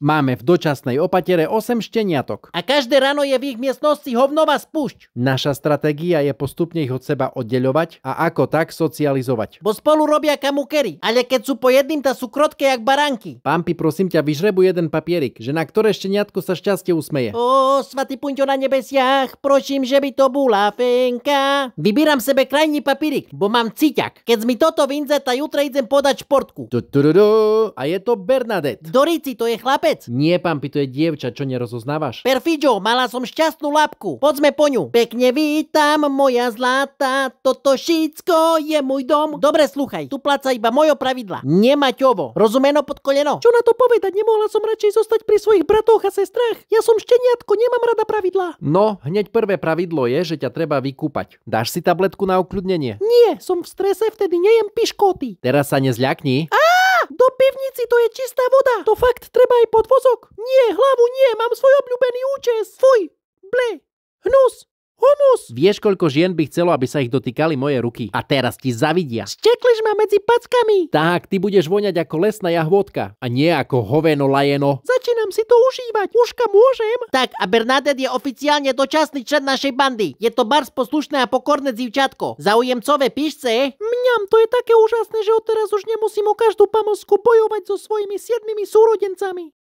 Máme v dočasnej opatere 8 šteniatok. A každé ráno je v ich miestnosti hovnová spúšť. Naša stratégia je postupne ich od seba oddeľovať a ako tak socializovať. Bo spolu robia kamukery, ale keď sú po jedným, tá sú krotké jak baránky. Pampi, prosím ťa, vyžrebu jeden papierik, že na ktoré šteniatko sa šťastie usmeje. Ó, svatý Punťo na nebesiach, prosím, že by to bola fenka. Vybíram sebe krajný papierik, bo mám ciťak. Keď mi toto vynze, tá jutra idem podať športku. A je to Bernadette. Dorici, to je chlapec. Nie, Pampi, to je dievča, čo nerozoznávaš. Perfidžo, mala som šťastnú labku. Poďme po ňu. Pekne vítam, moja zlata, toto všetko je môj dom. Dobre, slúchaj, tu placa iba mojo pravidla. Nemaťovo. Rozumeno pod koleno? Čo na to povedať? Nemohla som radšej zostať pri svojich bratoch a sestrách. Ja som šteniatko, nemám rada pravidlá. No, hneď prvé pravidlo je, že ťa treba vykúpať. Dáš si tabletku na ukľudnenie? Nie, som v strese, vtedy nejem piškoty. Teraz sa nezľakni. Do pivnici, to je čistá voda. To fakt treba aj podvozok. Nie, hlavu nie, mám svoj obľúbený účes. Fuj, ble, hnus, humus. Vieš, koľko žien by chcelo, aby sa ich dotýkali moje ruky? A teraz ti zavidia. Štekliš ma medzi packami. Tak, ty budeš voňať ako lesná jahôdka a nie ako hoveno lajeno. Začínam si to užívať. Uška môžem? Tak, a Bernadette je oficiálne dočasný člen našej bandy. Je to bars poslušné a pokorné dzivčatko. Zaujemcové píšce? Mňam, to je také úžasné, že odteraz už nemusím o každú pamosku bojovať so svojimi 7 súrodencami.